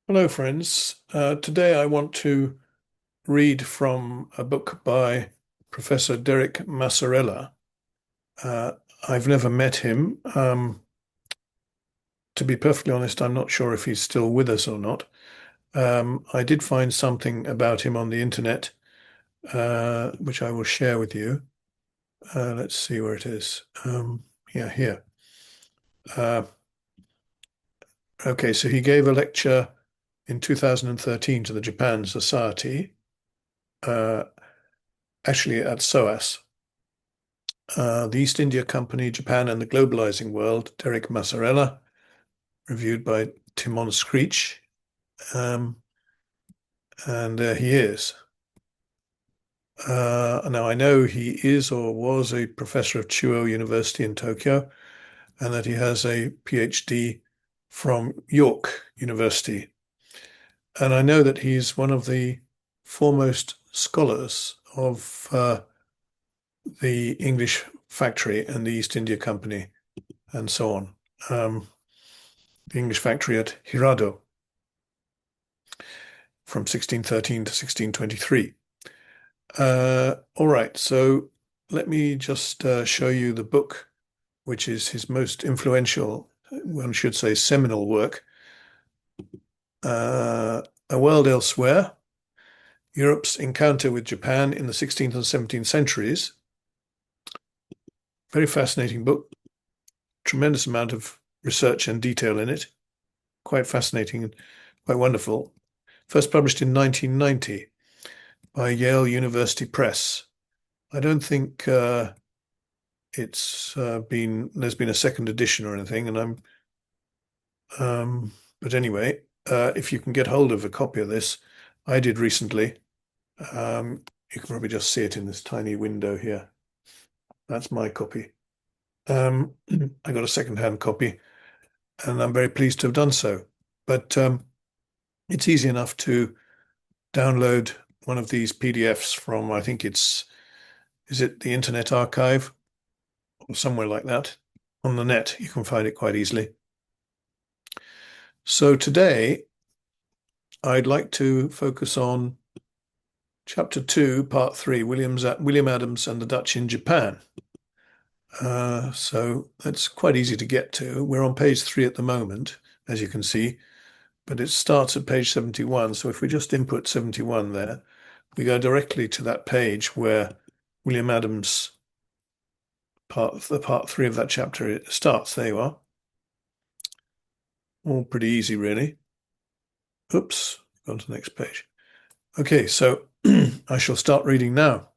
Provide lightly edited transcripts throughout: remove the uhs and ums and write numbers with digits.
Hello, friends. Today I want to read from a book by Professor Derek Massarella. Uh, I've never met him. To be perfectly honest, I'm not sure if he's still with us or not. I did find something about him on the internet, which I will share with you. Let's see where it is. Yeah, here. Uh, okay, so he gave a lecture in 2013 to the Japan Society, uh, actually at SOAS. The East India Company, Japan and the Globalizing World, Derek Massarella, reviewed by Timon Screech. Um, and there he is. Now, I know he is or was a professor of Chuo University in Tokyo, and that he has a PhD from York University. And I know that he's one of the foremost scholars of the English factory and the East India Company and so on. The English factory at Hirado from 1613 to 1623. All right, so let me just show you the book, which is his most influential, one should say seminal work, A World Elsewhere, Europe's Encounter with Japan in the 16th and 17th centuries. Very fascinating book, tremendous amount of research and detail in it, quite fascinating and quite wonderful. First published in 1990 by Yale University Press. I don't think there's been a second edition or anything, and but anyway, if you can get hold of a copy of this, I did recently. You can probably just see it in this tiny window here. That's my copy. I got a second-hand copy, and I'm very pleased to have done so. But it's easy enough to download one of these PDFs from, I think is it the Internet Archive or somewhere like that? On the net, you can find it quite easily. So today, I'd like to focus on Chapter 2, Part 3, William Adams and the Dutch in Japan. So that's quite easy to get to. We're on page 3 at the moment, as you can see, but it starts at page 71. So if we just input 71 there, we go directly to that page where William Adams, the part 3 of that chapter, it starts. There you are. All pretty easy, really. Oops, gone to the next page. Okay, so I shall start reading now.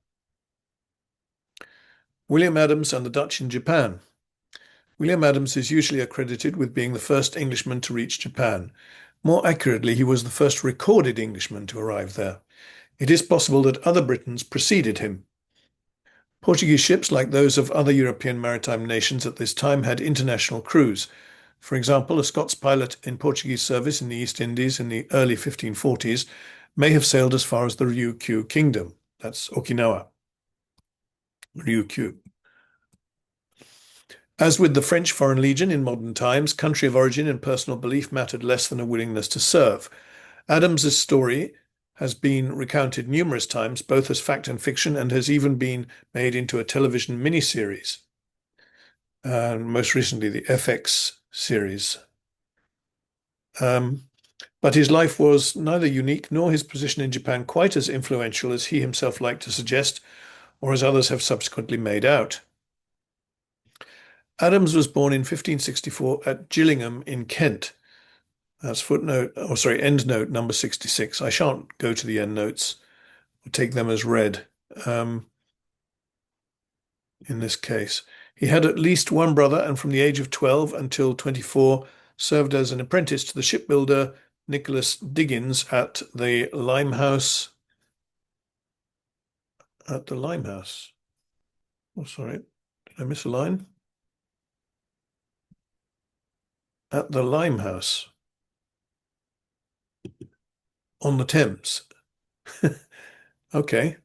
William Adams and the Dutch in Japan. William Adams is usually accredited with being the first Englishman to reach Japan. More accurately, he was the first recorded Englishman to arrive there. It is possible that other Britons preceded him. Portuguese ships, like those of other European maritime nations at this time, had international crews. For example, a Scots pilot in Portuguese service in the East Indies in the early 1540s may have sailed as far as the Ryukyu Kingdom. That's Okinawa. Ryukyu. As with the French Foreign Legion in modern times, country of origin and personal belief mattered less than a willingness to serve. Adams's story has been recounted numerous times, both as fact and fiction, and has even been made into a television miniseries. Most recently, the FX series. But his life was neither unique nor his position in Japan quite as influential as he himself liked to suggest, or as others have subsequently made out. Adams was born in 1564 at Gillingham in Kent. That's endnote number 66. I shan't go to the endnotes. I'll take them as read in this case. He had at least one brother, and from the age of 12 until 24, served as an apprentice to the shipbuilder Nicholas Diggins at the Limehouse. At the Limehouse. Oh, sorry. Did I miss a line? At the Limehouse on the Thames. Okay.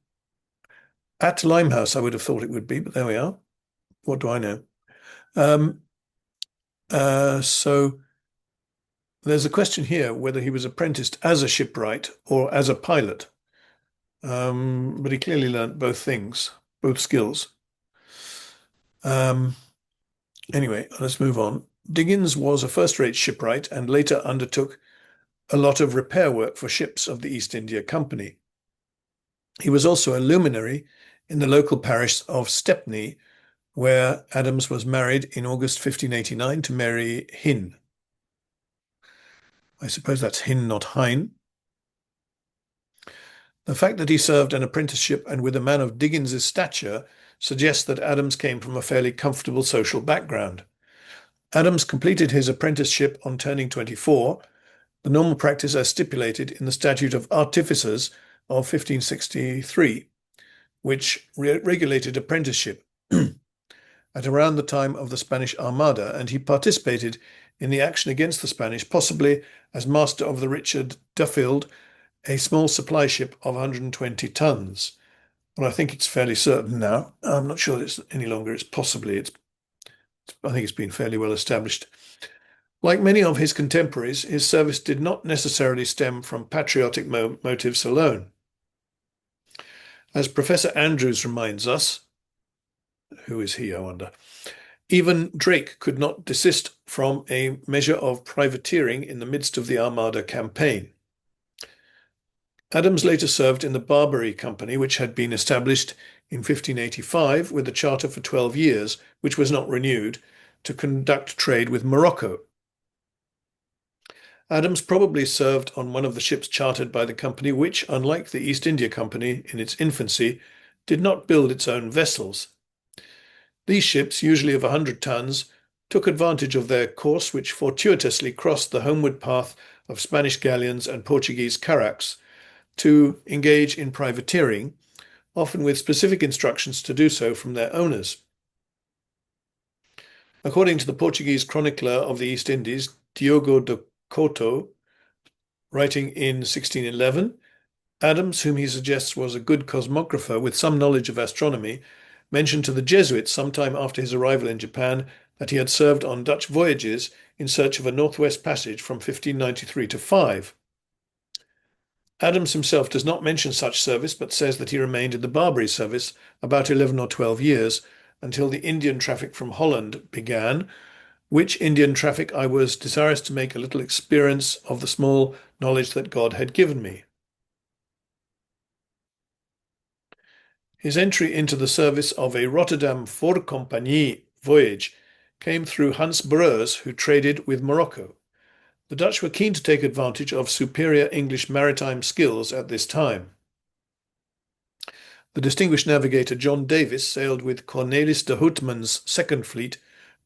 At Limehouse, I would have thought it would be, but there we are. What do I know? Um, so there's a question here whether he was apprenticed as a shipwright or as a pilot. But he clearly learnt both things, both skills. Um, anyway, let's move on. Diggins was a first-rate shipwright and later undertook a lot of repair work for ships of the East India Company. He was also a luminary in the local parish of Stepney, where Adams was married in August 1589 to Mary Hinn. I suppose that's Hinn, not Hine. The fact that he served an apprenticeship and with a man of Diggins's stature suggests that Adams came from a fairly comfortable social background. Adams completed his apprenticeship on turning 24, the normal practice as stipulated in the Statute of Artificers of 1563, which regulated apprenticeship at around the time of the Spanish Armada, and he participated in the action against the Spanish, possibly as master of the Richard Duffield, a small supply ship of 120 tons. Well, I think it's fairly certain now. I'm not sure it's any longer. It's possibly. I think it's been fairly well established. Like many of his contemporaries, his service did not necessarily stem from patriotic motives alone. As Professor Andrews reminds us, who is he, I wonder, even Drake could not desist from a measure of privateering in the midst of the Armada campaign. Adams later served in the Barbary Company, which had been established in 1585 with a charter for 12 years, which was not renewed, to conduct trade with Morocco. Adams probably served on one of the ships chartered by the company, which, unlike the East India Company in its infancy, did not build its own vessels. These ships, usually of 100 tons, took advantage of their course, which fortuitously crossed the homeward path of Spanish galleons and Portuguese carracks, to engage in privateering, often with specific instructions to do so from their owners. According to the Portuguese chronicler of the East Indies, Diogo de Couto, writing in 1611, Adams, whom he suggests was a good cosmographer with some knowledge of astronomy, mentioned to the Jesuits sometime after his arrival in Japan that he had served on Dutch voyages in search of a northwest passage from 1593 to 5. Adams himself does not mention such service, but says that he remained in the Barbary service about 11 or 12 years until the Indian traffic from Holland began, which Indian traffic I was desirous to make a little experience of the small knowledge that God had given me. His entry into the service of a Rotterdam Voorcompagnie voyage came through Hans Breurs, who traded with Morocco. The Dutch were keen to take advantage of superior English maritime skills at this time. The distinguished navigator John Davis sailed with Cornelis de Houtman's second fleet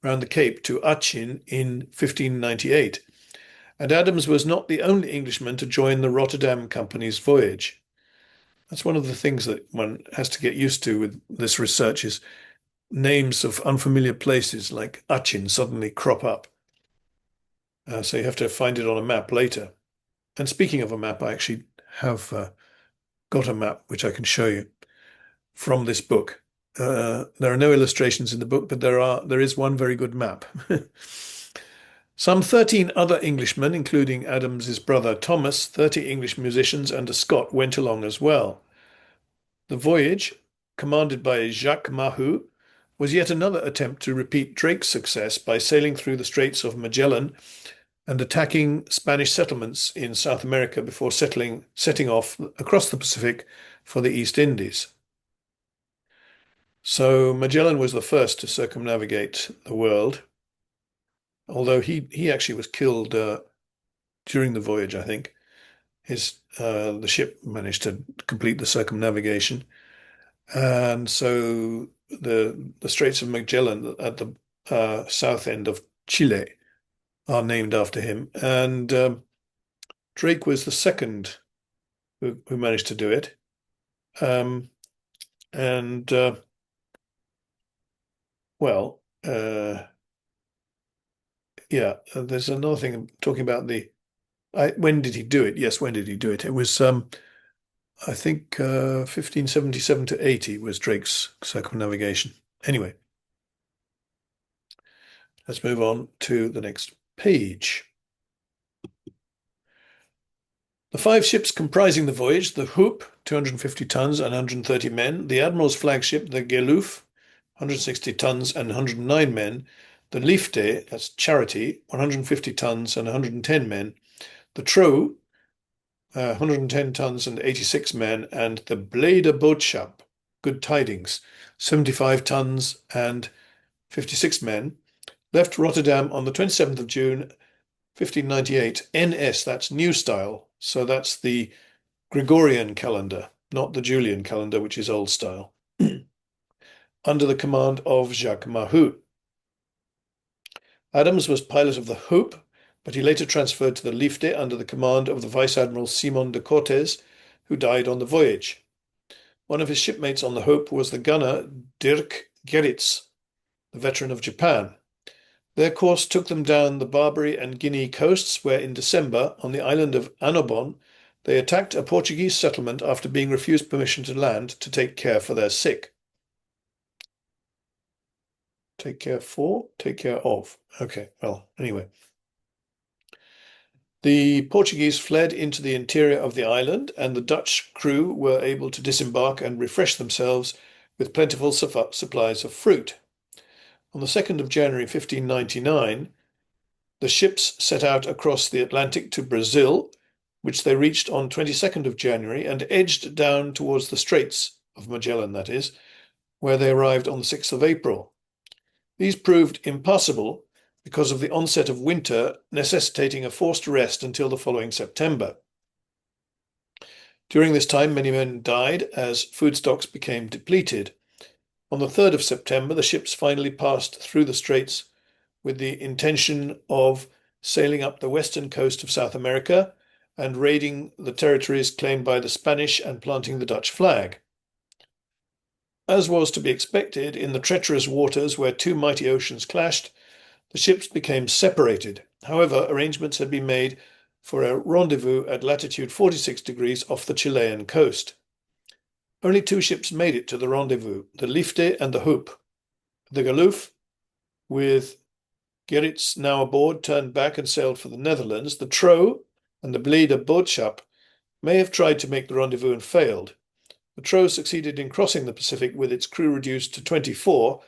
round the Cape to Achin in 1598, and Adams was not the only Englishman to join the Rotterdam Company's voyage. That's one of the things that one has to get used to with this research is names of unfamiliar places like Achin suddenly crop up. So you have to find it on a map later. And speaking of a map, I actually have got a map which I can show you from this book. There are no illustrations in the book, but there is one very good map. Some 13 other Englishmen, including Adams's brother Thomas, 30 English musicians, and a Scot went along as well. The voyage, commanded by Jacques Mahu, was yet another attempt to repeat Drake's success by sailing through the Straits of Magellan and attacking Spanish settlements in South America before setting off across the Pacific for the East Indies. So Magellan was the first to circumnavigate the world, although he actually was killed during the voyage, I think. The ship managed to complete the circumnavigation, and so the Straits of Magellan at the south end of Chile are named after him, and Drake was the second who managed to do it. And well, yeah, there's another thing talking about when did he do it? Yes, when did he do it? It was I think 1577 to 80 was Drake's circumnavigation. Anyway, let's move on to the next page. The 5 ships comprising the voyage, the Hoop, 250 tons and 130 men, the Admiral's flagship, the Geloof, 160 tons and 109 men, the Liefde, that's Charity, 150 tons and 110 men, the Trouw, 110 tons and 86 men, and the Blijde Boodschap, Good Tidings, 75 tons and 56 men, left Rotterdam on the 27th of June, 1598. NS, that's New Style, so that's the Gregorian calendar, not the Julian calendar, which is Old Style, under the command of Jacques Mahut. Adams was pilot of the Hope, but he later transferred to the Liefde under the command of the Vice Admiral Simon de Cortes, who died on the voyage. One of his shipmates on the Hope was the gunner Dirk Gerritz, the veteran of Japan. Their course took them down the Barbary and Guinea coasts, where in December, on the island of Annobon, they attacked a Portuguese settlement after being refused permission to land to take care for their sick. Take care for? Take care of. Okay, well, anyway. The Portuguese fled into the interior of the island, and the Dutch crew were able to disembark and refresh themselves with plentiful supplies of fruit. On the 2nd of January 1599, the ships set out across the Atlantic to Brazil, which they reached on 22nd of January and edged down towards the Straits of Magellan, that is, where they arrived on the 6th of April. These proved impassable because of the onset of winter, necessitating a forced rest until the following September. During this time, many men died as food stocks became depleted. On the 3rd of September, the ships finally passed through the straits with the intention of sailing up the western coast of South America and raiding the territories claimed by the Spanish and planting the Dutch flag. As was to be expected, in the treacherous waters where two mighty oceans clashed, the ships became separated. However, arrangements had been made for a rendezvous at latitude 46 degrees off the Chilean coast. Only 2 ships made it to the rendezvous, the Liefde and the Hoop. The Geloof, with Gerritz now aboard, turned back and sailed for the Netherlands. The Trouw and the Blijde Boodschap may have tried to make the rendezvous and failed. The Trouw succeeded in crossing the Pacific with its crew reduced to 24,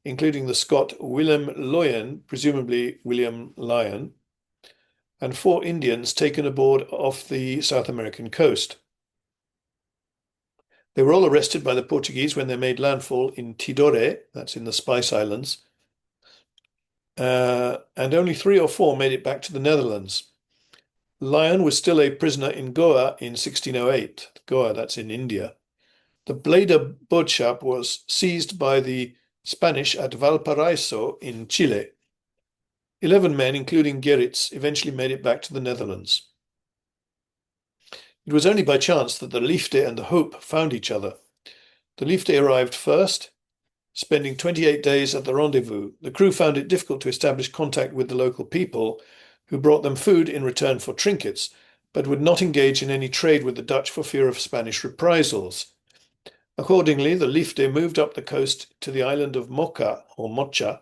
including the Scot Willem Loyen, presumably William Lyon, and 4 Indians taken aboard off the South American coast. They were all arrested by the Portuguese when they made landfall in Tidore, that's in the Spice Islands, and only 3 or 4 made it back to the Netherlands. Lyon was still a prisoner in Goa in 1608. Goa, that's in India. The Blijde Boodschap was seized by the Spanish at Valparaiso in Chile. 11 men, including Gerritz, eventually made it back to the Netherlands. It was only by chance that the Liefde and the Hope found each other. The Liefde arrived first, spending 28 days at the rendezvous. The crew found it difficult to establish contact with the local people, who brought them food in return for trinkets, but would not engage in any trade with the Dutch for fear of Spanish reprisals. Accordingly, the Liefde moved up the coast to the island of Mocha, or Mocha,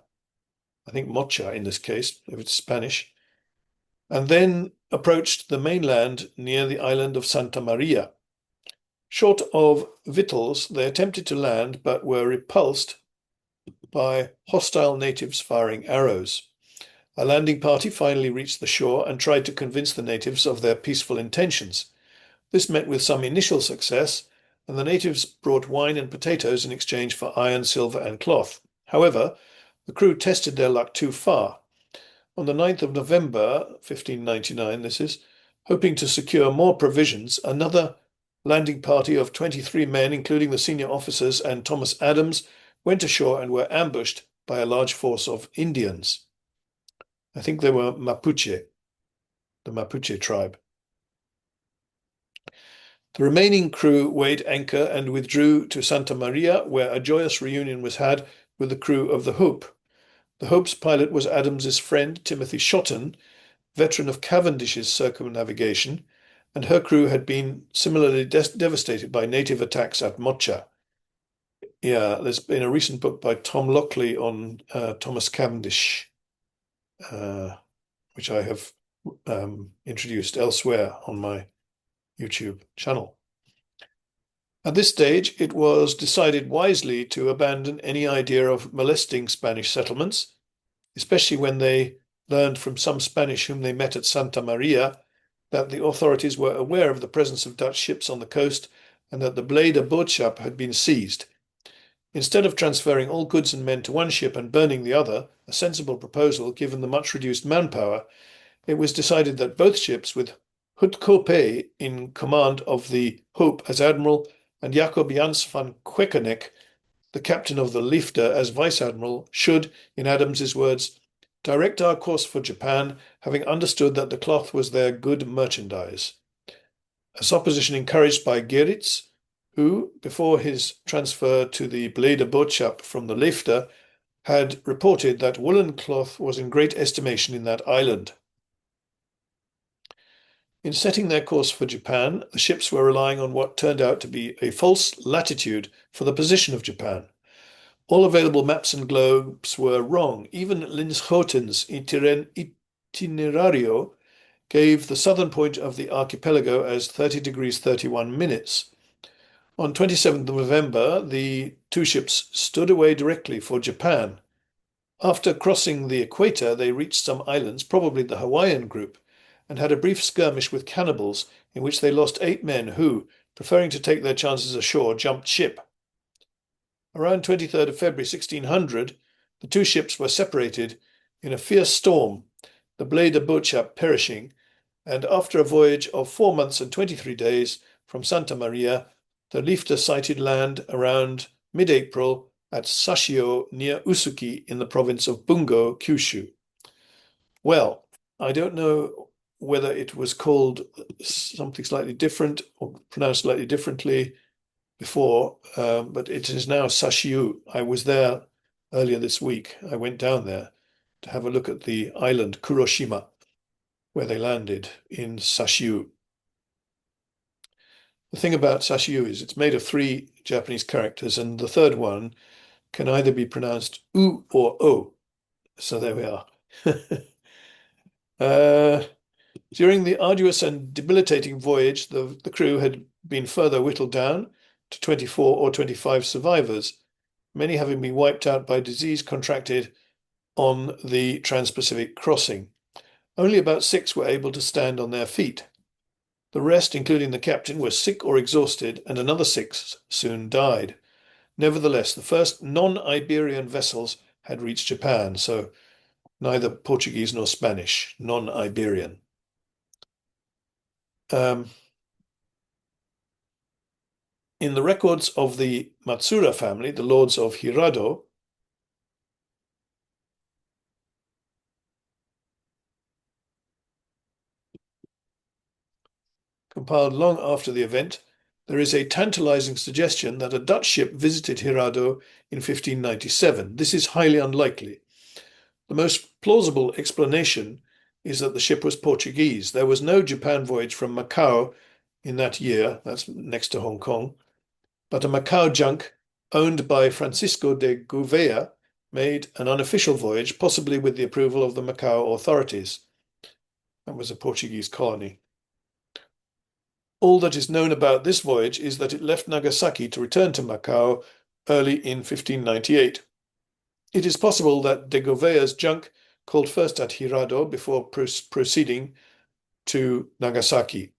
I think Mocha in this case, if it's Spanish, and then approached the mainland near the island of Santa Maria. Short of victuals, they attempted to land, but were repulsed by hostile natives firing arrows. A landing party finally reached the shore and tried to convince the natives of their peaceful intentions. This met with some initial success, and the natives brought wine and potatoes in exchange for iron, silver, and cloth. However, the crew tested their luck too far. On the 9th of November, 1599, this is, hoping to secure more provisions, another landing party of 23 men, including the senior officers and Thomas Adams, went ashore and were ambushed by a large force of Indians. I think they were Mapuche, the Mapuche tribe. The remaining crew weighed anchor and withdrew to Santa Maria, where a joyous reunion was had with the crew of the Hope. The Hope's pilot was Adams's friend, Timothy Shotton, veteran of Cavendish's circumnavigation, and her crew had been similarly devastated by native attacks at Mocha. Yeah, there's been a recent book by Tom Lockley on Thomas Cavendish, which I have introduced elsewhere on my YouTube channel. At this stage, it was decided wisely to abandon any idea of molesting Spanish settlements, especially when they learned from some Spanish whom they met at Santa Maria that the authorities were aware of the presence of Dutch ships on the coast and that the Bleda Boodschap had been seized. Instead of transferring all goods and men to one ship and burning the other, a sensible proposal given the much reduced manpower, it was decided that both ships, with Hout in command of the Hope as admiral and Jacob Jans van Queckerneck, the captain of the Liefde, as vice admiral, should, in Adams's words, direct our course for Japan, having understood that the cloth was their good merchandise. A supposition encouraged by Geritz, who, before his transfer to the Bleda Boodschap from the Liefde, had reported that woolen cloth was in great estimation in that island. In setting their course for Japan, the ships were relying on what turned out to be a false latitude for the position of Japan. All available maps and globes were wrong. Even Linschoten's Itinerario gave the southern point of the archipelago as 30 degrees 31 minutes. On 27th of November, the two ships stood away directly for Japan. After crossing the equator, they reached some islands, probably the Hawaiian group, and had a brief skirmish with cannibals in which they lost 8 men who, preferring to take their chances ashore, jumped ship. Around 23rd of February 1600, the two ships were separated in a fierce storm, the Bleda Boodschap perishing, and after a voyage of 4 months and 23 days from Santa Maria, the Liefde sighted land around mid-April at Sashio near Usuki in the province of Bungo, Kyushu. Well, I don't know whether it was called something slightly different or pronounced slightly differently before, but it is now Sashiu. I was there earlier this week. I went down there to have a look at the island Kuroshima, where they landed in Sashiu. The thing about Sashiu is it's made of 3 Japanese characters, and the third one can either be pronounced U or O. So there we are. During the arduous and debilitating voyage, the crew had been further whittled down to 24 or 25 survivors, many having been wiped out by disease contracted on the Trans-Pacific crossing. Only about 6 were able to stand on their feet. The rest, including the captain, were sick or exhausted, and another 6 soon died. Nevertheless, the first non-Iberian vessels had reached Japan, so neither Portuguese nor Spanish, non-Iberian. In the records of the Matsura family, the lords of Hirado, compiled long after the event, there is a tantalizing suggestion that a Dutch ship visited Hirado in 1597. This is highly unlikely. The most plausible explanation is that the ship was Portuguese. There was no Japan voyage from Macau in that year, that's next to Hong Kong, but a Macau junk owned by Francisco de Gouveia made an unofficial voyage, possibly with the approval of the Macau authorities. That was a Portuguese colony. All that is known about this voyage is that it left Nagasaki to return to Macau early in 1598. It is possible that de Gouveia's junk called first at Hirado before proceeding to Nagasaki.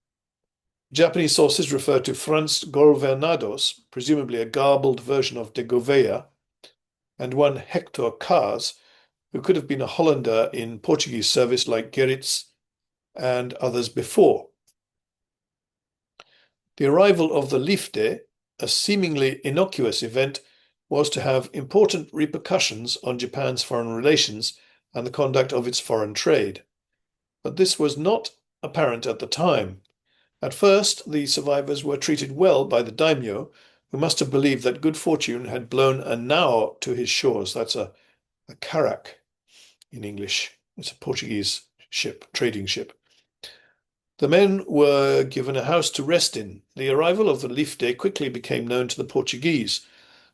Japanese sources refer to Franz Governados, presumably a garbled version of de Gouveia, and one Hector Cars, who could have been a Hollander in Portuguese service like Geritz and others before. The arrival of the Liefde, a seemingly innocuous event, was to have important repercussions on Japan's foreign relations and the conduct of its foreign trade. But this was not apparent at the time. At first, the survivors were treated well by the daimyo, who must have believed that good fortune had blown a nao to his shores. That's a carack in English. It's a Portuguese ship, trading ship. The men were given a house to rest in. The arrival of the Liefde quickly became known to the Portuguese.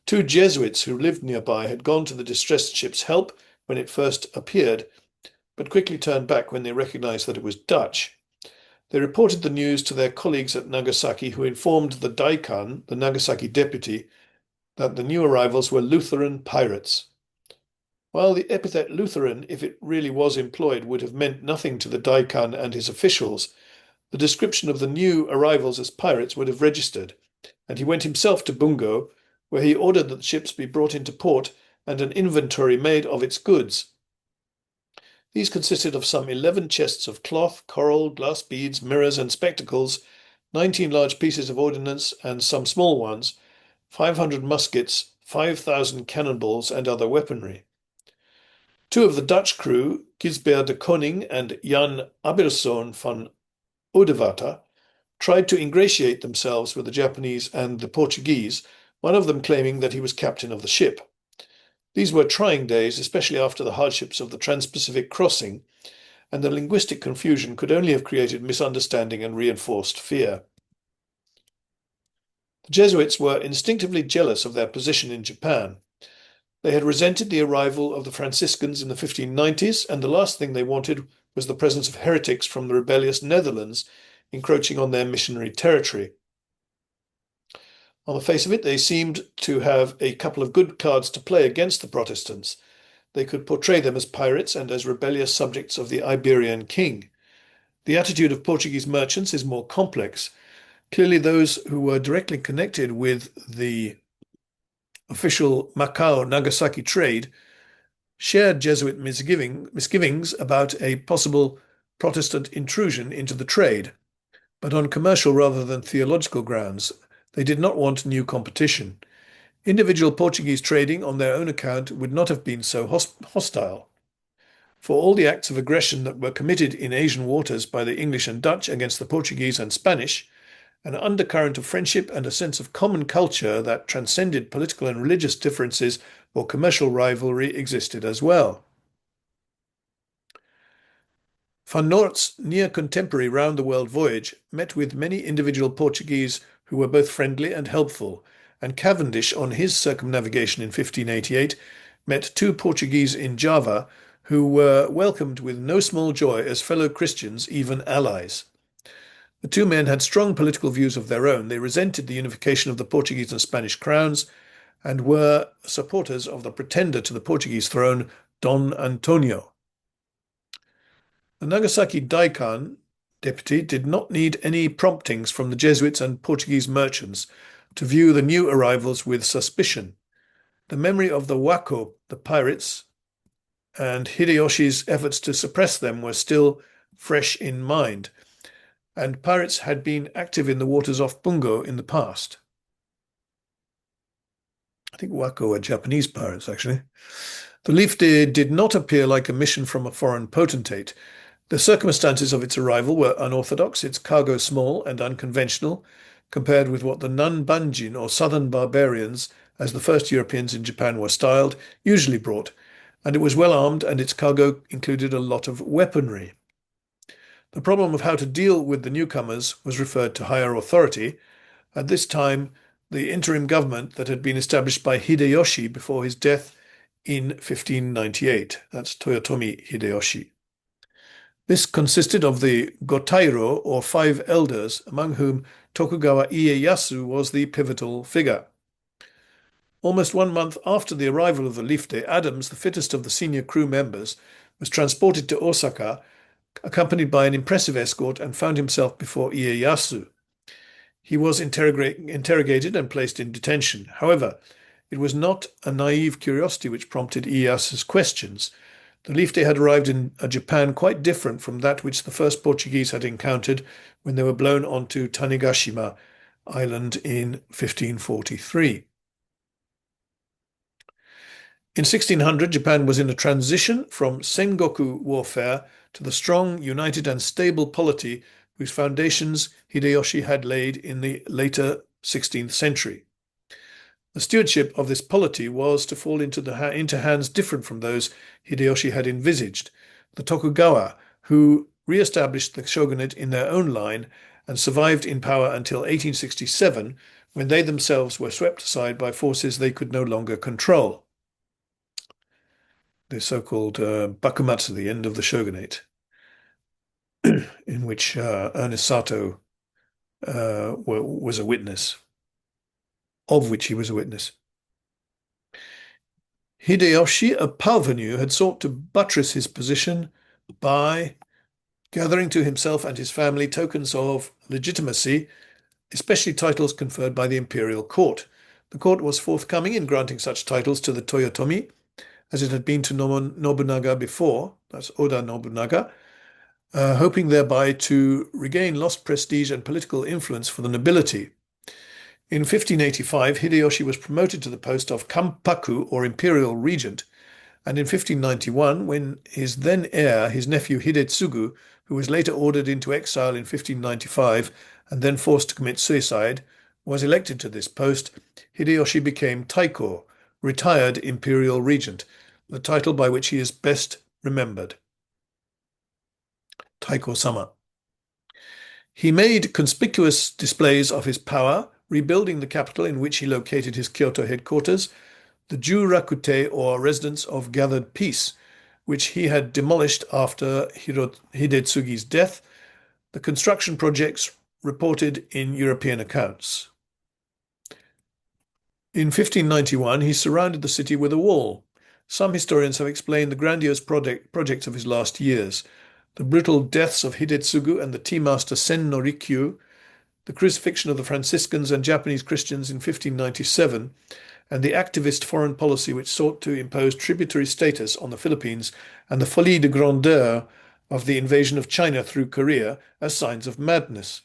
2 Jesuits who lived nearby had gone to the distressed ship's help when it first appeared, but quickly turned back when they recognized that it was Dutch. They reported the news to their colleagues at Nagasaki, who informed the Daikan, the Nagasaki deputy, that the new arrivals were Lutheran pirates. While the epithet Lutheran, if it really was employed, would have meant nothing to the Daikan and his officials, the description of the new arrivals as pirates would have registered, and he went himself to Bungo, where he ordered that the ships be brought into port and an inventory made of its goods. These consisted of some 11 chests of cloth, coral, glass beads, mirrors, and spectacles, 19 large pieces of ordnance and some small ones, 500 muskets, 5,000 cannonballs, and other weaponry. Two of the Dutch crew, Gisbert de Koning and Jan Abelson van Oudewater, tried to ingratiate themselves with the Japanese and the Portuguese, one of them claiming that he was captain of the ship. These were trying days, especially after the hardships of the Trans-Pacific crossing, and the linguistic confusion could only have created misunderstanding and reinforced fear. The Jesuits were instinctively jealous of their position in Japan. They had resented the arrival of the Franciscans in the 1590s, and the last thing they wanted was the presence of heretics from the rebellious Netherlands encroaching on their missionary territory. On the face of it, they seemed to have a couple of good cards to play against the Protestants. They could portray them as pirates and as rebellious subjects of the Iberian king. The attitude of Portuguese merchants is more complex. Clearly, those who were directly connected with the official Macau-Nagasaki trade shared Jesuit misgivings about a possible Protestant intrusion into the trade, but on commercial rather than theological grounds. They did not want new competition. Individual Portuguese trading on their own account would not have been so hostile. For all the acts of aggression that were committed in Asian waters by the English and Dutch against the Portuguese and Spanish, an undercurrent of friendship and a sense of common culture that transcended political and religious differences or commercial rivalry existed as well. Van Noort's near contemporary round-the-world voyage met with many individual Portuguese who were both friendly and helpful, and Cavendish, on his circumnavigation in 1588, met two Portuguese in Java who were welcomed with no small joy as fellow Christians, even allies. The two men had strong political views of their own. They resented the unification of the Portuguese and Spanish crowns and were supporters of the pretender to the Portuguese throne, Don Antonio. The Nagasaki Daikan deputy did not need any promptings from the Jesuits and Portuguese merchants to view the new arrivals with suspicion. The memory of the Wako, the pirates, and Hideyoshi's efforts to suppress them were still fresh in mind, and pirates had been active in the waters off Bungo in the past. I think Wako were Japanese pirates, actually. The Liefde did not appear like a mission from a foreign potentate. The circumstances of its arrival were unorthodox, its cargo small and unconventional, compared with what the Nanbanjin, or southern barbarians, as the first Europeans in Japan were styled, usually brought, and it was well armed, and its cargo included a lot of weaponry. The problem of how to deal with the newcomers was referred to higher authority. At this time, the interim government that had been established by Hideyoshi before his death in 1598. That's Toyotomi Hideyoshi. This consisted of the Gotairo, or five elders, among whom Tokugawa Ieyasu was the pivotal figure. Almost 1 month after the arrival of the Liefde, Adams, the fittest of the senior crew members, was transported to Osaka, accompanied by an impressive escort, and found himself before Ieyasu. He was interrogated and placed in detention. However, it was not a naive curiosity which prompted Ieyasu's questions. The Liefde had arrived in a Japan quite different from that which the first Portuguese had encountered when they were blown onto Tanegashima Island in 1543. In 1600, Japan was in a transition from Sengoku warfare to the strong, united, and stable polity whose foundations Hideyoshi had laid in the later 16th century. The stewardship of this polity was to fall into hands different from those Hideyoshi had envisaged, the Tokugawa, who re-established the shogunate in their own line and survived in power until 1867, when they themselves were swept aside by forces they could no longer control. The so-called Bakumatsu, the end of the shogunate. in which Ernest Sato was a witness, of which he was a witness. Hideyoshi, a parvenu, had sought to buttress his position by gathering to himself and his family tokens of legitimacy, especially titles conferred by the imperial court. The court was forthcoming in granting such titles to the Toyotomi, as it had been to Nobunaga before, that's Oda Nobunaga, hoping thereby to regain lost prestige and political influence for the nobility. In 1585, Hideyoshi was promoted to the post of Kampaku, or imperial regent, and in 1591, when his then heir, his nephew Hidetsugu, who was later ordered into exile in 1595 and then forced to commit suicide, was elected to this post, Hideyoshi became Taiko, retired imperial regent, the title by which he is best remembered. Taiko-sama. He made conspicuous displays of his power, rebuilding the capital in which he located his Kyoto headquarters, the Jurakute, or Residence of Gathered Peace, which he had demolished after Hidetsugi's death, the construction projects reported in European accounts. In 1591, he surrounded the city with a wall. Some historians have explained the grandiose projects of his last years: the brutal deaths of Hidetsugu and the tea-master Sen no Rikyu, the crucifixion of the Franciscans and Japanese Christians in 1597, and the activist foreign policy which sought to impose tributary status on the Philippines, and the folie de grandeur of the invasion of China through Korea as signs of madness.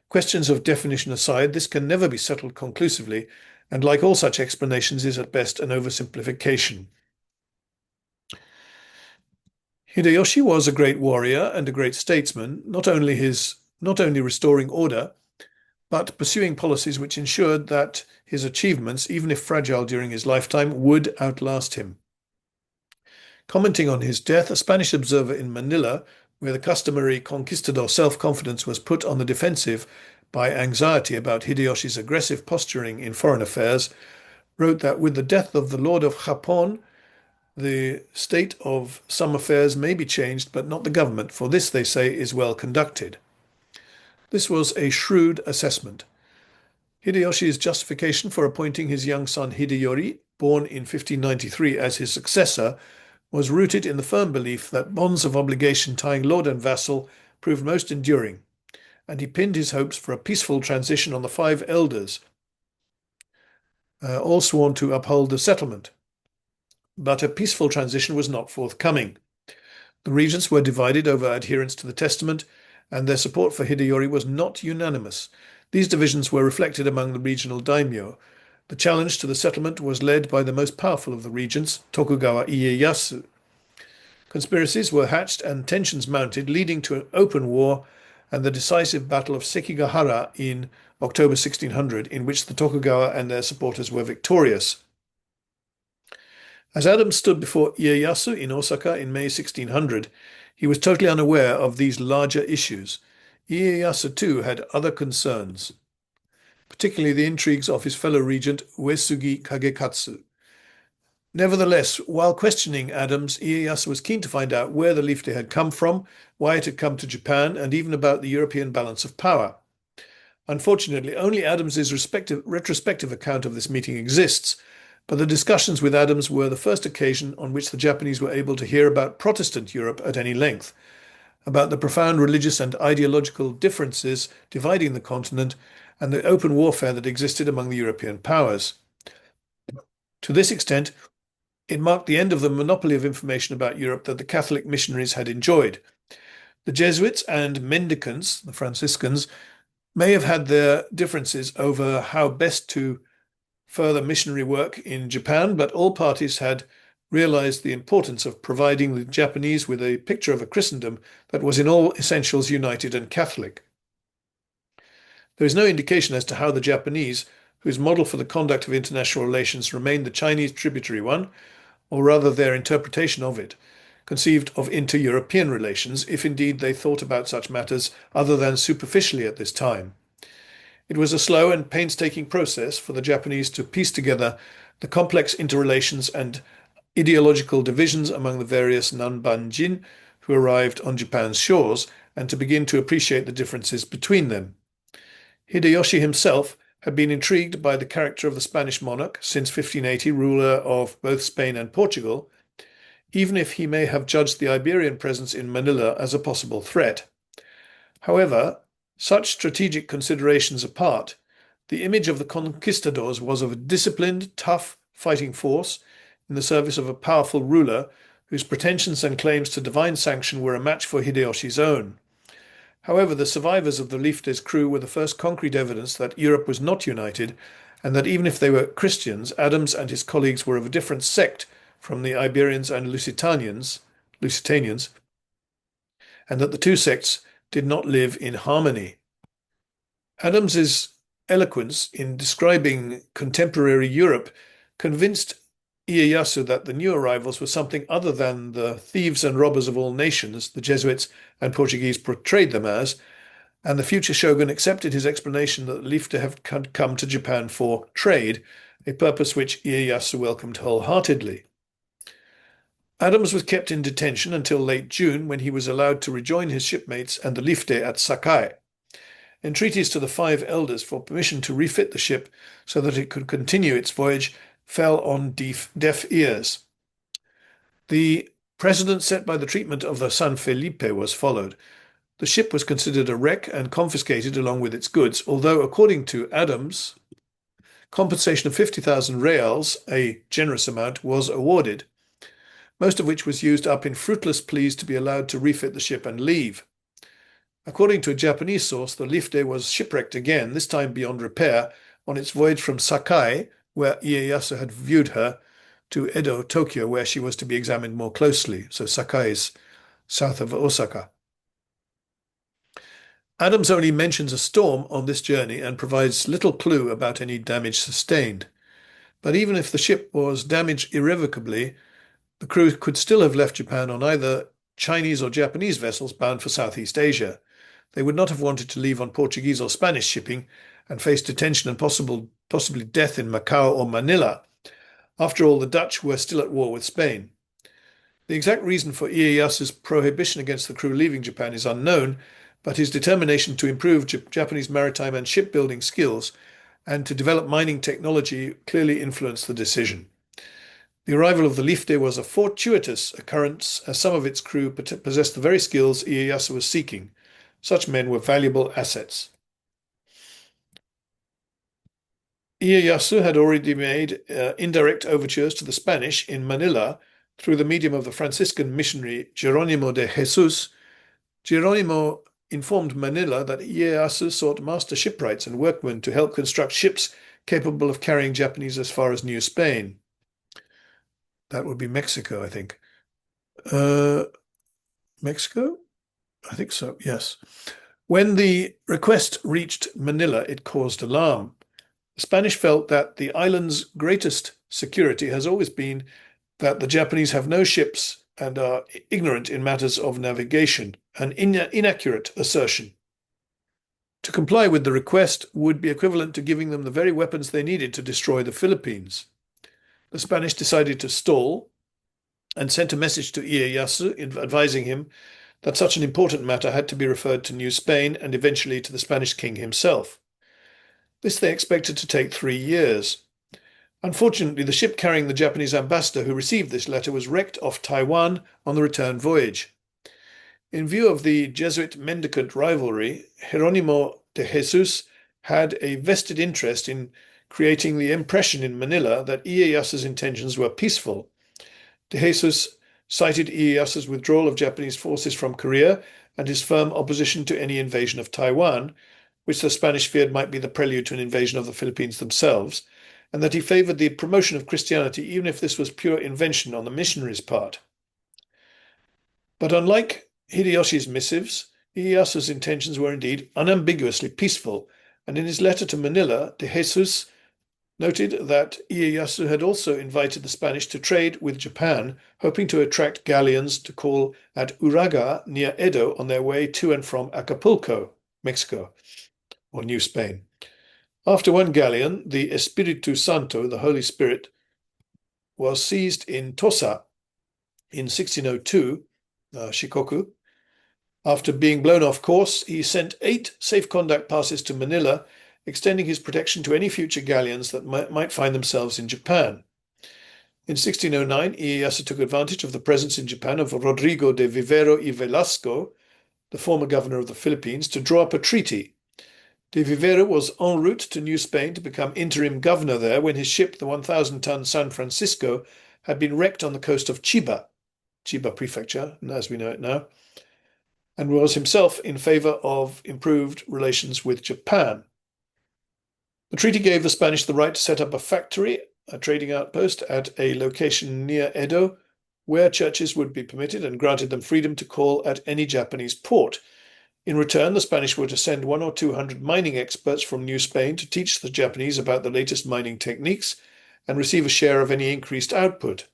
Questions of definition aside, this can never be settled conclusively, and like all such explanations is at best an oversimplification. Hideyoshi was a great warrior and a great statesman, not only restoring order, but pursuing policies which ensured that his achievements, even if fragile during his lifetime, would outlast him. Commenting on his death, a Spanish observer in Manila, where the customary conquistador self-confidence was put on the defensive by anxiety about Hideyoshi's aggressive posturing in foreign affairs, wrote that with the death of the Lord of Japon, the state of some affairs may be changed, but not the government, for this, they say, is well conducted. This was a shrewd assessment. Hideyoshi's justification for appointing his young son Hideyori, born in 1593, as his successor was rooted in the firm belief that bonds of obligation tying lord and vassal proved most enduring, and he pinned his hopes for a peaceful transition on the 5 elders, all sworn to uphold the settlement. But a peaceful transition was not forthcoming. The regents were divided over adherence to the testament, and their support for Hideyori was not unanimous. These divisions were reflected among the regional daimyo. The challenge to the settlement was led by the most powerful of the regents, Tokugawa Ieyasu. Conspiracies were hatched and tensions mounted, leading to an open war and the decisive Battle of Sekigahara in October 1600, in which the Tokugawa and their supporters were victorious. As Adams stood before Ieyasu in Osaka in May 1600, he was totally unaware of these larger issues. Ieyasu too had other concerns, particularly the intrigues of his fellow regent Uesugi Kagekatsu. Nevertheless, while questioning Adams, Ieyasu was keen to find out where the leaflet had come from, why it had come to Japan, and even about the European balance of power. Unfortunately, only Adams's retrospective account of this meeting exists, but the discussions with Adams were the first occasion on which the Japanese were able to hear about Protestant Europe at any length, about the profound religious and ideological differences dividing the continent, and the open warfare that existed among the European powers. To this extent, it marked the end of the monopoly of information about Europe that the Catholic missionaries had enjoyed. The Jesuits and mendicants, the Franciscans, may have had their differences over how best to further missionary work in Japan, but all parties had realized the importance of providing the Japanese with a picture of a Christendom that was in all essentials united and Catholic. There is no indication as to how the Japanese, whose model for the conduct of international relations remained the Chinese tributary one, or rather their interpretation of it, conceived of inter-European relations, if indeed they thought about such matters other than superficially at this time. It was a slow and painstaking process for the Japanese to piece together the complex interrelations and ideological divisions among the various Nanbanjin who arrived on Japan's shores, and to begin to appreciate the differences between them. Hideyoshi himself had been intrigued by the character of the Spanish monarch, since 1580 ruler of both Spain and Portugal, even if he may have judged the Iberian presence in Manila as a possible threat. However, such strategic considerations apart, the image of the conquistadors was of a disciplined, tough fighting force in the service of a powerful ruler whose pretensions and claims to divine sanction were a match for Hideyoshi's own. However, the survivors of the Lifte's crew were the first concrete evidence that Europe was not united, and that even if they were Christians, Adams and his colleagues were of a different sect from the Iberians and Lusitanians, and that the two sects did not live in harmony. Adams's eloquence in describing contemporary Europe convinced Ieyasu that the new arrivals were something other than the thieves and robbers of all nations the Jesuits and Portuguese portrayed them as, and the future shogun accepted his explanation that the Lifte had come to Japan for trade, a purpose which Ieyasu welcomed wholeheartedly. Adams was kept in detention until late June, when he was allowed to rejoin his shipmates and the Lifte at Sakai. Entreaties to the five elders for permission to refit the ship so that it could continue its voyage fell on deaf ears. The precedent set by the treatment of the San Felipe was followed. The ship was considered a wreck and confiscated along with its goods, although, according to Adams, compensation of 50,000 reals, a generous amount, was awarded, most of which was used up in fruitless pleas to be allowed to refit the ship and leave. According to a Japanese source, the Lifte was shipwrecked again, this time beyond repair, on its voyage from Sakai, where Ieyasu had viewed her, to Edo, Tokyo, where she was to be examined more closely. So Sakai is south of Osaka. Adams only mentions a storm on this journey and provides little clue about any damage sustained. But even if the ship was damaged irrevocably, the crew could still have left Japan on either Chinese or Japanese vessels bound for Southeast Asia. They would not have wanted to leave on Portuguese or Spanish shipping and face detention and possibly death in Macau or Manila. After all, the Dutch were still at war with Spain. The exact reason for Ieyasu's prohibition against the crew leaving Japan is unknown, but his determination to improve Japanese maritime and shipbuilding skills and to develop mining technology clearly influenced the decision. The arrival of the Lifte was a fortuitous occurrence, as some of its crew possessed the very skills Ieyasu was seeking. Such men were valuable assets. Ieyasu had already made indirect overtures to the Spanish in Manila through the medium of the Franciscan missionary Jerónimo de Jesus. Jerónimo informed Manila that Ieyasu sought master shipwrights and workmen to help construct ships capable of carrying Japanese as far as New Spain. That would be Mexico, I think. Mexico? I think so, yes. When the request reached Manila, it caused alarm. The Spanish felt that the island's greatest security has always been that the Japanese have no ships and are ignorant in matters of navigation, an inaccurate assertion. To comply with the request would be equivalent to giving them the very weapons they needed to destroy the Philippines. The Spanish decided to stall and sent a message to Ieyasu advising him that such an important matter had to be referred to New Spain and eventually to the Spanish king himself. This they expected to take 3 years. Unfortunately, the ship carrying the Japanese ambassador who received this letter was wrecked off Taiwan on the return voyage. In view of the Jesuit-mendicant rivalry, Jerónimo de Jesus had a vested interest in creating the impression in Manila that Ieyasu's intentions were peaceful. De Jesus cited Ieyasu's withdrawal of Japanese forces from Korea and his firm opposition to any invasion of Taiwan, which the Spanish feared might be the prelude to an invasion of the Philippines themselves, and that he favored the promotion of Christianity even if this was pure invention on the missionaries' part. But unlike Hideyoshi's missives, Ieyasu's intentions were indeed unambiguously peaceful, and in his letter to Manila, de Jesus noted that Ieyasu had also invited the Spanish to trade with Japan, hoping to attract galleons to call at Uraga near Edo on their way to and from Acapulco, Mexico, or New Spain. After one galleon, the Espiritu Santo, the Holy Spirit, was seized in Tosa in 1602, Shikoku, After being blown off course, he sent 8 safe conduct passes to Manila, extending his protection to any future galleons that might find themselves in Japan. In 1609, Ieyasu took advantage of the presence in Japan of Rodrigo de Vivero y Velasco, the former governor of the Philippines, to draw up a treaty. De Vivero was en route to New Spain to become interim governor there when his ship, the 1,000-ton San Francisco, had been wrecked on the coast of Chiba Prefecture, as we know it now, and was himself in favor of improved relations with Japan. The treaty gave the Spanish the right to set up a factory, a trading outpost, at a location near Edo, where churches would be permitted, and granted them freedom to call at any Japanese port. In return, the Spanish were to send 100 or 200 mining experts from New Spain to teach the Japanese about the latest mining techniques and receive a share of any increased output.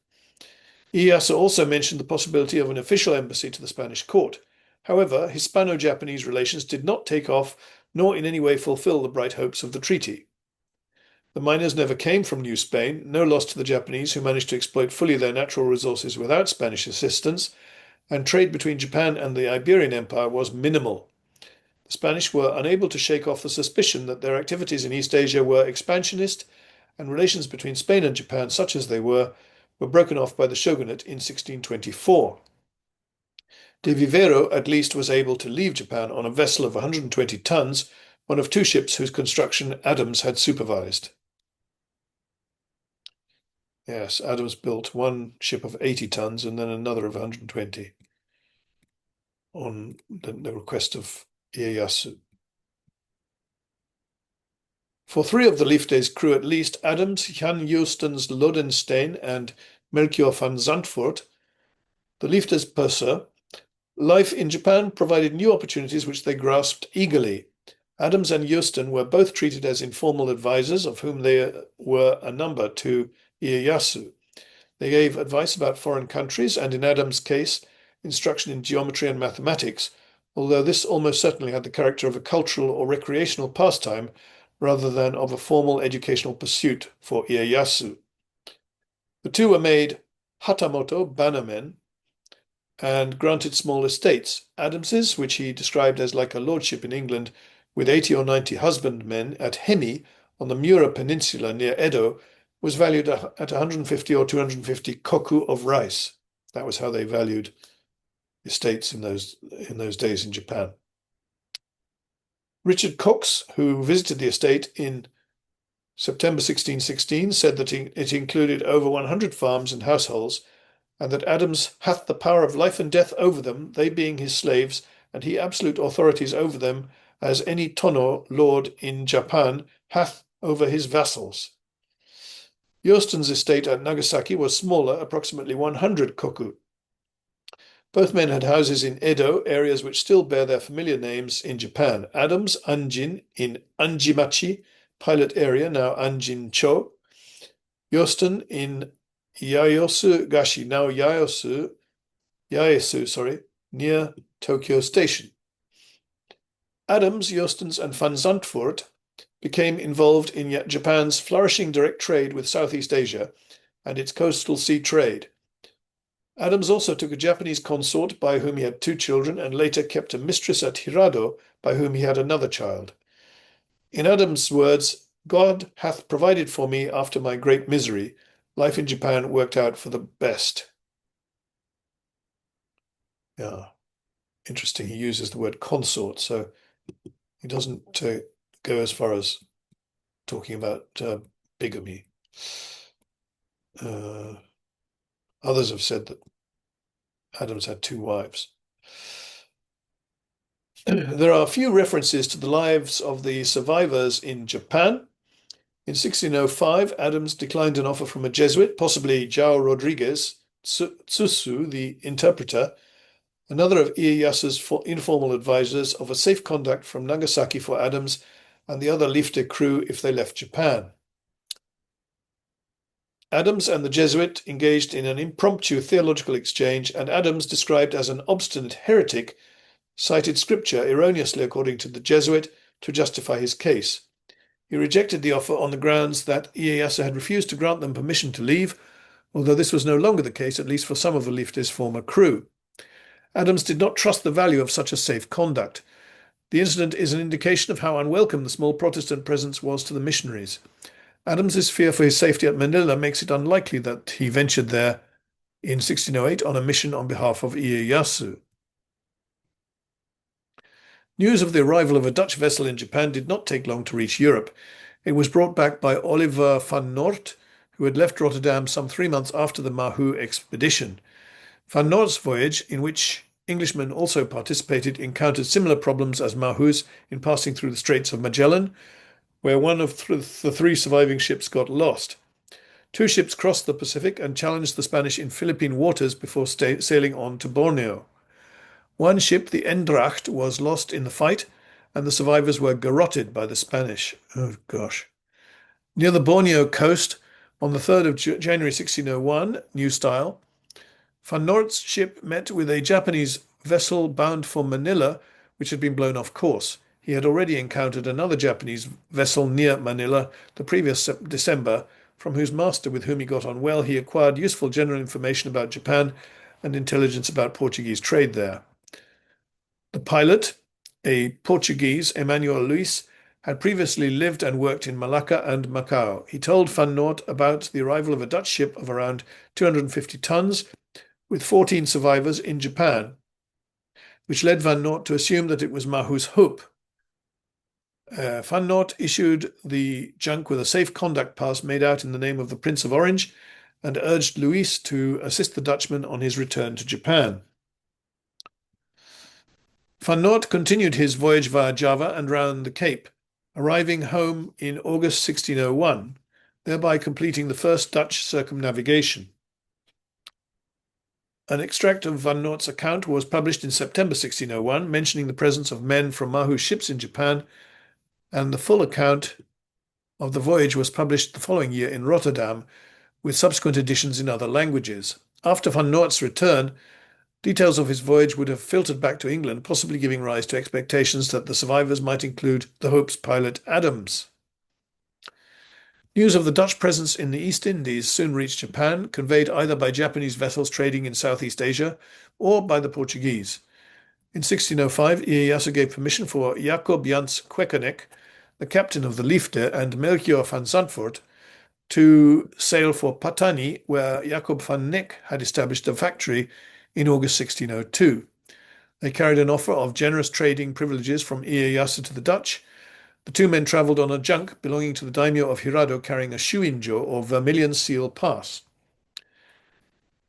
Ieyasu also mentioned the possibility of an official embassy to the Spanish court. However, Hispano-Japanese relations did not take off, nor in any way fulfill the bright hopes of the treaty. The miners never came from New Spain, no loss to the Japanese, who managed to exploit fully their natural resources without Spanish assistance, and trade between Japan and the Iberian Empire was minimal. The Spanish were unable to shake off the suspicion that their activities in East Asia were expansionist, and relations between Spain and Japan, such as they were broken off by the shogunate in 1624. De Vivero at least was able to leave Japan on a vessel of 120 tons, one of 2 ships whose construction Adams had supervised. Yes, Adams built one ship of 80 tons and then another of 120 on the request of Ieyasu. For 3 of the Liefde's crew at least, Adams, Jan Joostens Lodenstein, and Melchior van Zandvoort, the Liefde's purser, life in Japan provided new opportunities which they grasped eagerly. Adams and Joosten were both treated as informal advisors, of whom there were a number, to Ieyasu. They gave advice about foreign countries, and in Adams' case, instruction in geometry and mathematics, although this almost certainly had the character of a cultural or recreational pastime rather than of a formal educational pursuit for Ieyasu. The 2 were made hatamoto, bannermen, and granted small estates. Adams's, which he described as like a lordship in England, with 80 or 90 husbandmen at Hemi on the Mura Peninsula near Edo, was valued at 150 or 250 koku of rice. That was how they valued estates in those days in Japan. Richard Cox, who visited the estate in September 1616, said that it included over 100 farms and households, and that Adams hath the power of life and death over them, they being his slaves, and he absolute authorities over them, as any Tono lord in Japan hath over his vassals. Joosten's estate at Nagasaki was smaller, approximately 100 koku. Both men had houses in Edo, areas which still bear their familiar names in Japan. Adams, Anjin, in Anjimachi, pilot area, now Anjin-cho. Joosten in Yaesu-gashi, now Yaesu, near Tokyo Station. Adams, Joostens, and van Zandvoort became involved in Japan's flourishing direct trade with Southeast Asia and its coastal sea trade. Adams also took a Japanese consort by whom he had 2 children, and later kept a mistress at Hirado by whom he had another child. In Adams' words, God hath provided for me after my great misery. Life in Japan worked out for the best. Yeah, interesting. He uses the word consort, so he doesn't go as far as talking about bigamy. Others have said that Adams had 2 wives. There are few references to the lives of the survivors in Japan. In 1605, Adams declined an offer from a Jesuit, possibly João Rodrigues Tsusu, the interpreter, another of Ieyasu's informal advisors, of a safe conduct from Nagasaki for Adams and the other Liefde crew if they left Japan. Adams and the Jesuit engaged in an impromptu theological exchange, and Adams, described as an obstinate heretic, cited scripture erroneously, according to the Jesuit, to justify his case. He rejected the offer on the grounds that Ieyasu had refused to grant them permission to leave, although this was no longer the case, at least for some of the Liefde's former crew. Adams did not trust the value of such a safe conduct. The incident is an indication of how unwelcome the small Protestant presence was to the missionaries. Adams's fear for his safety at Manila makes it unlikely that he ventured there in 1608 on a mission on behalf of Ieyasu. News of the arrival of a Dutch vessel in Japan did not take long to reach Europe. It was brought back by Oliver van Noort, who had left Rotterdam some 3 months after the Mahu expedition. Van Noort's voyage, in which Englishmen also participated, encountered similar problems as Mahu's in passing through the Straits of Magellan, where one of the 3 surviving ships got lost. 2 ships crossed the Pacific and challenged the Spanish in Philippine waters before sailing on to Borneo. One ship, the Endracht, was lost in the fight, and the survivors were garroted by the Spanish. Oh, gosh. Near the Borneo coast, on the 3rd of January 1601, New Style, Van Noort's ship met with a Japanese vessel bound for Manila, which had been blown off course. He had already encountered another Japanese vessel near Manila the previous December, from whose master, with whom he got on well, he acquired useful general information about Japan and intelligence about Portuguese trade there. The pilot, a Portuguese, Emmanuel Luis, had previously lived and worked in Malacca and Macau. He told Van Noort about the arrival of a Dutch ship of around 250 tons with 14 survivors in Japan, which led Van Noort to assume that it was Mahu's Hope. Van Noort issued the junk with a safe conduct pass made out in the name of the Prince of Orange and urged Luis to assist the Dutchman on his return to Japan. Van Noort continued his voyage via Java and round the Cape, arriving home in August 1601, thereby completing the first Dutch circumnavigation. An extract of Van Noort's account was published in September 1601, mentioning the presence of men from Mahu's ships in Japan, and the full account of the voyage was published the following year in Rotterdam, with subsequent editions in other languages. After Van Noort's return, details of his voyage would have filtered back to England, possibly giving rise to expectations that the survivors might include the Hope's pilot Adams. News of the Dutch presence in the East Indies soon reached Japan, conveyed either by Japanese vessels trading in Southeast Asia or by the Portuguese. In 1605, Ieyasu gave permission for Jacob Jans Queckerneck, the captain of the Liefde, and Melchior van Zandvoort to sail for Patani, where Jacob van Neck had established a factory in August 1602. They carried an offer of generous trading privileges from Ieyasu to the Dutch. The 2 men travelled on a junk belonging to the daimyo of Hirado carrying a shuinjo, or vermilion seal pass.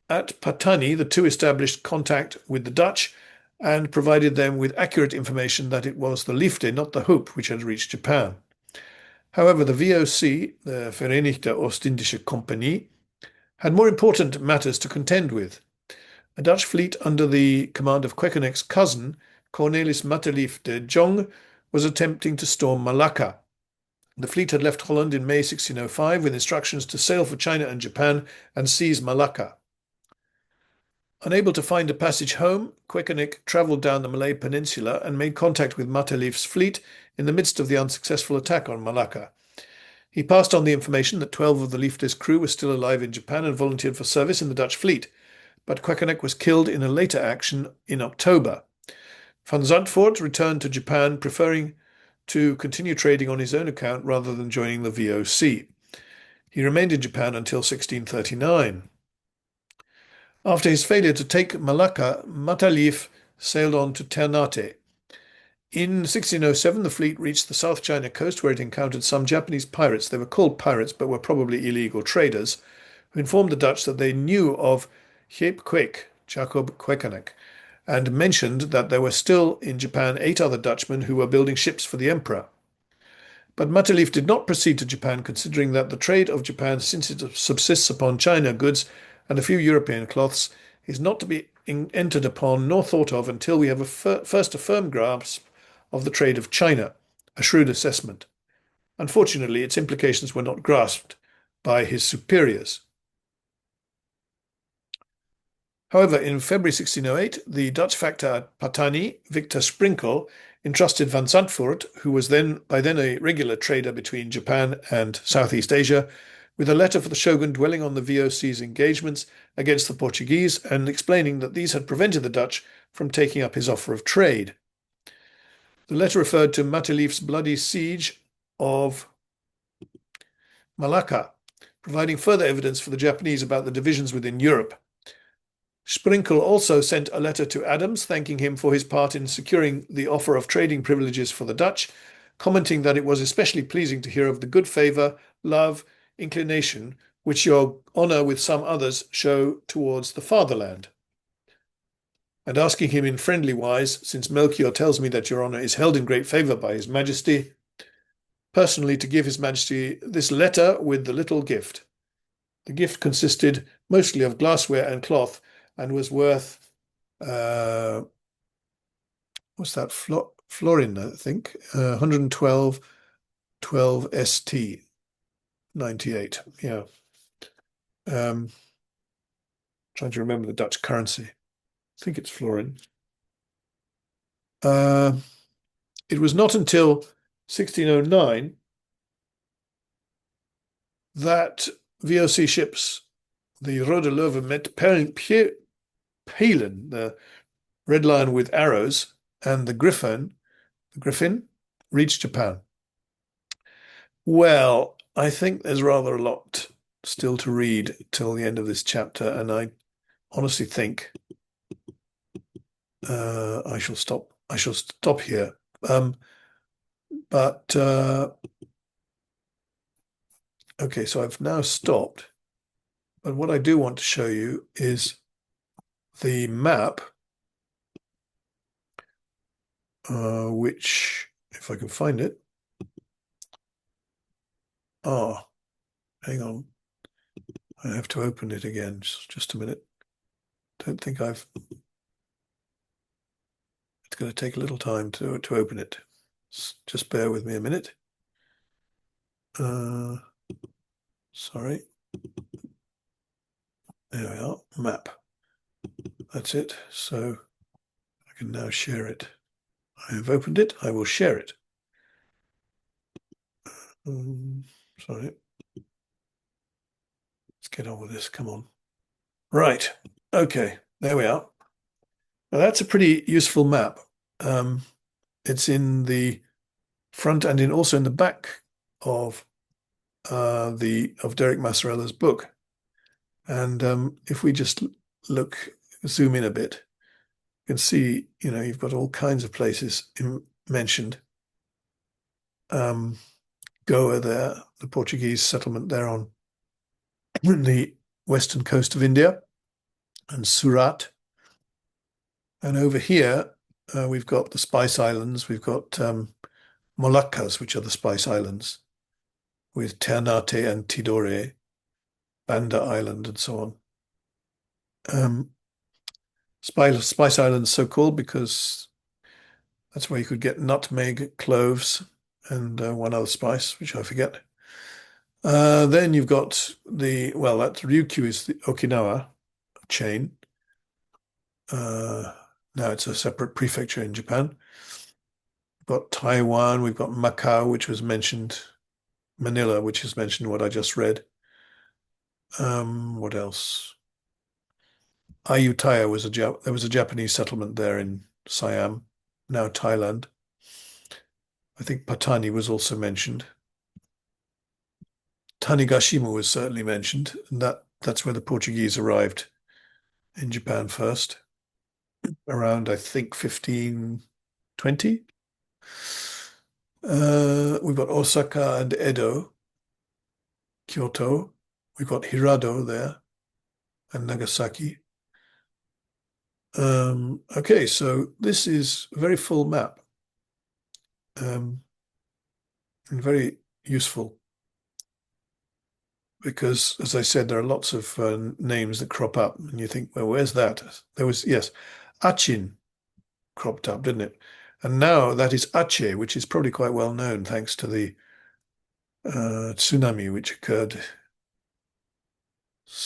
At Patani, the 2 established contact with the Dutch and provided them with accurate information that it was the Liefde, not the Hope, which had reached Japan. However, the VOC, the Verenigde Ostindische Compagnie, had more important matters to contend with. A Dutch fleet under the command of Queckerneck's cousin, Cornelis Matelief de Jong, was attempting to storm Malacca. The fleet had left Holland in May 1605 with instructions to sail for China and Japan and seize Malacca. Unable to find a passage home, Queckerneck travelled down the Malay Peninsula and made contact with Matelief's fleet in the midst of the unsuccessful attack on Malacca. He passed on the information that 12 of the Liefde's crew were still alive in Japan and volunteered for service in the Dutch fleet, but Queckerneck was killed in a later action in October. Van Zandvoort returned to Japan, preferring to continue trading on his own account rather than joining the VOC. He remained in Japan until 1639. After his failure to take Malacca, Matelief sailed on to Ternate. In 1607, the fleet reached the South China coast, where it encountered some Japanese pirates. They were called pirates, but were probably illegal traders, who informed the Dutch that they knew of Jacob Queckerneck, and mentioned that there were still in Japan 8 other Dutchmen who were building ships for the emperor. But Matelief did not proceed to Japan, considering that the trade of Japan, since it subsists upon China goods and a few European cloths, is not to be entered upon nor thought of until we have first a firm grasp of the trade of China, a shrewd assessment. Unfortunately, its implications were not grasped by his superiors. However, in February 1608, the Dutch factor at Patani, Victor Sprinkel, entrusted Van Zandvoort, who was by then a regular trader between Japan and Southeast Asia, with a letter for the shogun dwelling on the VOC's engagements against the Portuguese and explaining that these had prevented the Dutch from taking up his offer of trade. The letter referred to Matelief's bloody siege of Malacca, providing further evidence for the Japanese about the divisions within Europe. Sprinkle also sent a letter to Adams thanking him for his part in securing the offer of trading privileges for the Dutch, commenting that it was especially pleasing to hear of the good favour, love, inclination which your honour with some others show towards the fatherland. And asking him in friendly wise, since Melchior tells me that your honour is held in great favour by his majesty, personally to give his majesty this letter with the little gift. The gift consisted mostly of glassware and cloth and was worth, what's that, florin, I think, 112 ST, 98, yeah. Trying to remember the Dutch currency. I think it's florin. It was not until 1609 that VOC ships, the Rode Löwe met Palen, the Red Lion with arrows, and the Griffin, reached Japan. Well, I think there's rather a lot still to read till the end of this chapter, and I honestly think I shall stop. I shall stop here. But okay, so I've now stopped. But what I do want to show you is the map, which, if I can find it. Oh, hang on. I have to open it again. Just a minute. Don't think I've. It's going to take a little time to open it. Just bear with me a minute. Sorry. There we are. Map. That's it. So I can now share it. I have opened it. I will share it. Sorry. Let's get on with this. Come on. Right. Okay. There we are. Now that's a pretty useful map. It's in the front and also in the back of Derek Massarella's book. And if we just zoom in a bit, you can see, you've got all kinds of places mentioned. Goa there, the Portuguese settlement there on the western coast of India, and Surat. And over here, we've got the Spice Islands. We've got Moluccas, which are the Spice Islands, with Ternate and Tidore, Banda Island, and so on. Spice Islands so called because that's where you could get nutmeg, cloves, and one other spice, which I forget. Then you've got that's Ryukyu is the Okinawa chain. Now it's a separate prefecture in Japan. We've got Taiwan, we've got Macau, which was mentioned, Manila, which is mentioned what I just read. What else? Ayutthaya there was a Japanese settlement there in Siam, now Thailand. I think Patani was also mentioned. Tanegashima was certainly mentioned, and that's where the Portuguese arrived in Japan first, around I think 1520. We've got Osaka and Edo, Kyoto. We've got Hirado there, and Nagasaki. Okay, so this is a very full map, and very useful because, as I said, there are lots of names that crop up, and you think, well, where's that? There was, yes, Achin cropped up, didn't it? And now that is Aceh, which is probably quite well known thanks to the tsunami which occurred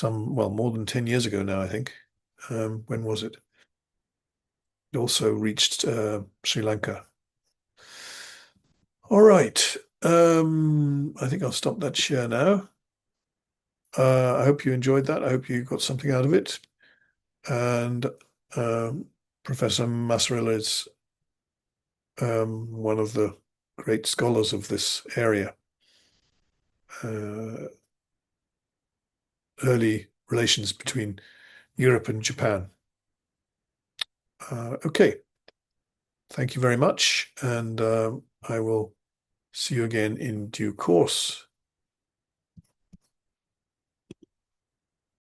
more than 10 years ago now, I think. When was it? It also reached Sri Lanka. All right. I think I'll stop that share now. I hope you enjoyed that. I hope you got something out of it. And Professor Massarella is one of the great scholars of this area. Early relations between Europe and Japan. Okay, thank you very much, and I will see you again in due course.